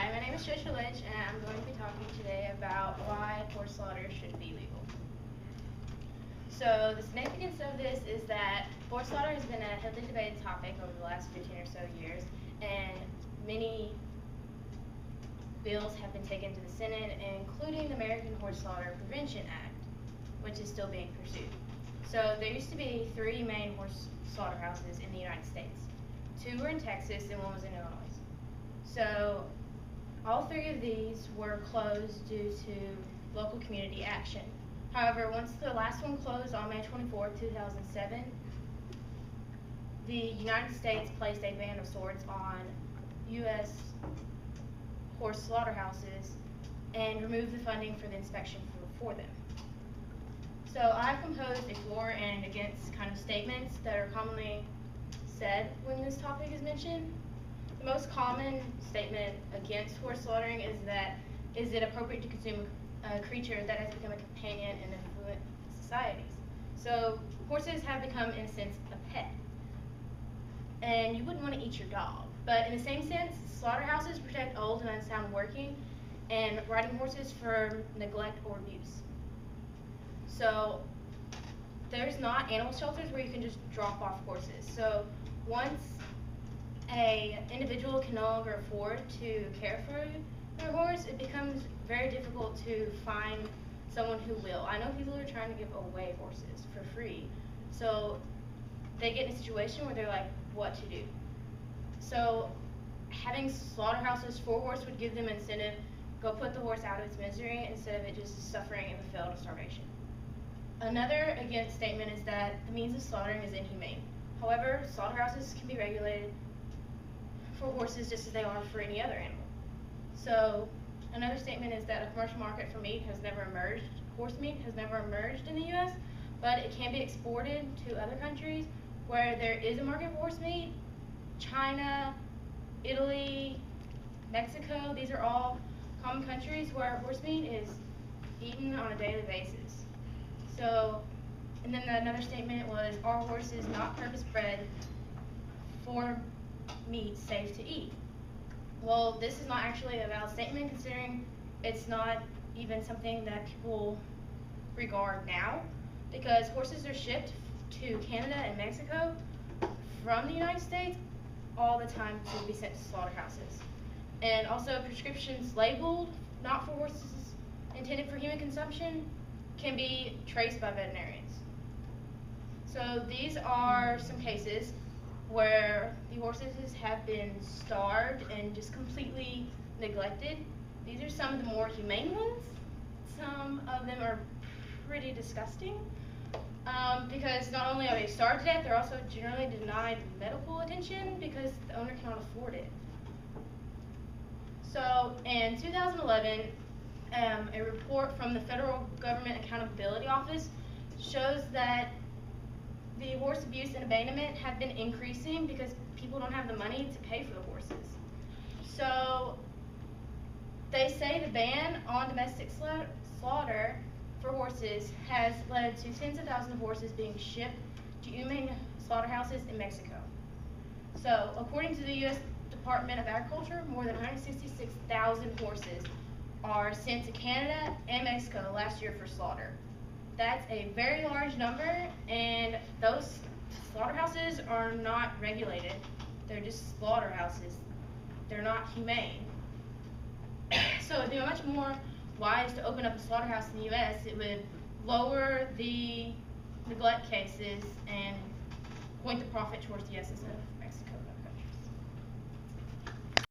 Hi, my name is Trisha Lynch, and I'm going to be talking today about why horse slaughter should be legal. So the significance of this is that horse slaughter has been a heavily debated topic over the last 15 or so years, and many bills have been taken to the Senate, including the American Horse Slaughter Prevention Act, which is still being pursued. So there used to be 3 main horse slaughterhouses in the United States. 2 were in Texas and 1 was in Illinois. So all 3 of these were closed due to local community action. However, once the last one closed on May 24, 2007, the United States placed a ban of sorts on U.S. horse slaughterhouses and removed the funding for the inspection for them. So I've composed a for and against kind of statements that are commonly said when this topic is mentioned. The most common statement against horse slaughtering is that, is it appropriate to consume a creature that has become a companion in affluent societies? So horses have become, in a sense, a pet. And you wouldn't want to eat your dog. But in the same sense, slaughterhouses protect old and unsound working and riding horses from neglect or abuse. So there's not animal shelters where you can just drop off horses. So once an individual can no longer afford to care for their horse, it becomes very difficult to find someone who will. I know people are trying to give away horses for free. So they get in a situation where they're like, what to do? So having slaughterhouses for horse would give them incentive, go put the horse out of its misery instead of it just suffering in the field of starvation. Another against statement is that the means of slaughtering is inhumane. However, slaughterhouses can be regulated for horses just as they are for any other animal. So another statement is that a commercial market for meat has never emerged, horse meat has never emerged in the U.S., but it can be exported to other countries where there is a market for horse meat. China, Italy, Mexico, these are all common countries where horse meat is eaten on a daily basis. So, and then another statement was, are horses not purpose-bred for meat safe to eat? Well, this is not actually a valid statement considering it's not even something that people regard now, because horses are shipped to Canada and Mexico from the United States all the time to be sent to slaughterhouses. And also prescriptions labeled not for horses intended for human consumption can be traced by veterinarians. So these are some cases where the horses have been starved and just completely neglected. These are some of the more humane ones. Some of them are pretty disgusting because not only are they starved to death, they're also generally denied medical attention because the owner cannot afford it. So in 2011, a report from the Federal Government Accountability Office shows that the horse abuse and abandonment have been increasing because people don't have the money to pay for the horses. So they say the ban on domestic slaughter for horses has led to tens of thousands of horses being shipped to humane slaughterhouses in Mexico. So according to the U.S. Department of Agriculture, more than 166,000 horses are sent to Canada and Mexico last year for slaughter. That's a very large number, and those slaughterhouses are not regulated. They're just slaughterhouses. They're not humane. So it'd be much more wise to open up a slaughterhouse in the U.S. It would lower the neglect cases and point the profit towards the U.S. instead of Mexico and other countries.